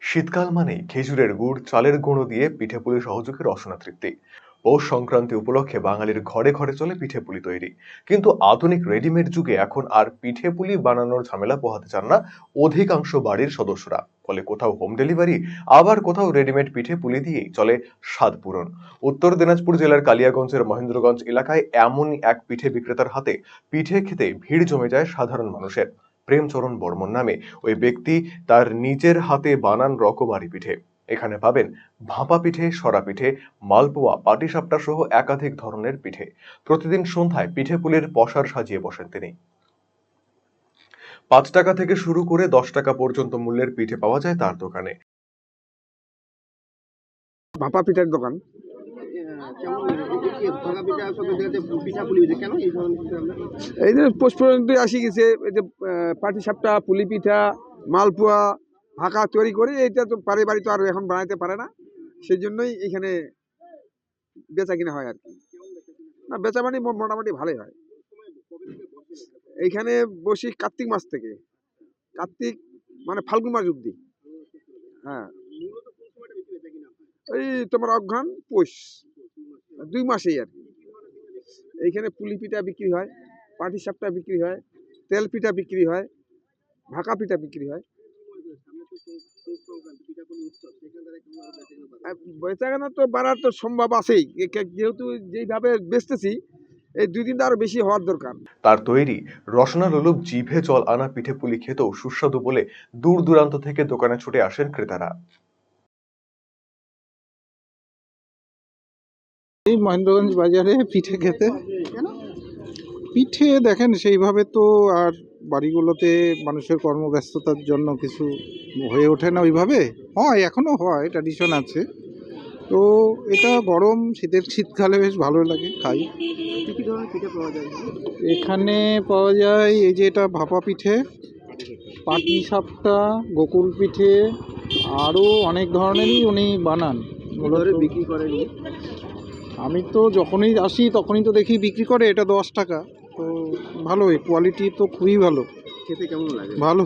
শীতকাল মানেই খেজুরের গুড়, চালের গুঁড়ো দিয়ে পিঠেপুলি সহযোগী রসনা তৃপ্তি। পৌষ সংক্রান্তি উপলক্ষে বাঙালির ঘরে ঘরে চলে পিঠেপুলি তৈরি। কিন্তু আধুনিক রেডিমেড যুগে এখন আর পিঠেপুলি বানানোর ঝামেলা পোহাতে চান না অধিকাংশ বাড়ির সদস্যরা। ফলে কোথাও হোম ডেলিভারি, আবার কোথাও রেডিমেড পিঠেপুলি দিয়েই চলে স্বাদ পূরণ। উত্তর দিনাজপুর জেলার কালিয়াগঞ্জের মহেন্দ্রগঞ্জ এলাকায় এমনই এক পিঠে বিক্রেতার হাতে পিঠে খেতে ভিড় জমে যায় সাধারণ মানুষের। প্রেমচরণ বর্মন নামে ওই ব্যক্তি তার নিজের হাতে বানান রকমারি পিঠে। এখানে পাবেন ভাপা পিঠে, সরা পিঠে, মালপোয়া, পাটিসাপটা সহ একাধিক ধরনের পিঠে। প্রতিদিন সন্ধ্যায় পিঠে পুলির পসরা সাজিয়ে বসেন তিনি। ৫ টাকা থেকে শুরু করে ১০ টাকা পর্যন্ত মূল্যের পিঠে পাওয়া যায় তার দোকানে। ভাপা পিঠার দোকান। এই যে পোস্ট পর্যন্ত আসি গেছে, এই যে পাটিসাপটা, পুলি পিঠা, মালপোয়া, ভাকা তৈরি করে, এইটা তো বাড়ি বাড়ি তো আর এখন বানাইতে পারে না, সেই জন্যই এখানে বেচা কিনা হয় আর কি। না, বেচা মানে মোটামুটি ভালোই হয়। এইখানে বসি কার্তিক মাস থেকে, কার্তিক মানে ফাল্গুন মাস অব্দি। হ্যাঁ, এই তোমার অঘ্রান পৌষ 2 মাসেই আর কি। এইখানে পুলি পিঠা বিক্রি হয়, পাটিসাপটা বিক্রি হয়, তেল পিঠা বিক্রি হয়, ভাকা পিঠা বিক্রি হয়। বেচাকেনা তো বাড়ার তো সম্ভব আছেই, যেহেতু যেইভাবে বেচতেছি, এই 2 দিন আরো বেশি হওয়ার দরকার। তার তৈরি রসনা লোলুপ জিভে জল আনা পিঠে পুলি খেতেও সুস্বাদু বলে দূর দূরান্ত থেকে দোকানে ছুটে আসেন ক্রেতারা। এই মহেন্দ্রগঞ্জ বাজারে পিঠে খেতে। পিঠে দেখেন সেইভাবে তো আর বাড়িগুলোতে মানুষের কর্মব্যস্ততার জন্য কিছু হয়ে ওঠে না ওইভাবে। হয়, এখনও হয়, ট্র্যাডিশন আছে। তো এটা গরম শীতকালে বেশ ভালো লাগে, খাই। কি ধরনের পিঠে পাওয়া যায়? এখানে পাওয়া যায় এই যে এটা ভাপা পিঠে, পাটিসাপটা, গোকুল পিঠে, আরও অনেক ধরনেরই উনি বানান। বিক্রি করেন? আমি তো যখনই আসি তখনই তো দেখি বিক্রি করে, এটা 10 টাকা। তো ভালোই, কোয়ালিটি তো খুবই ভালো। খেতে কেমন লাগে? ভালো।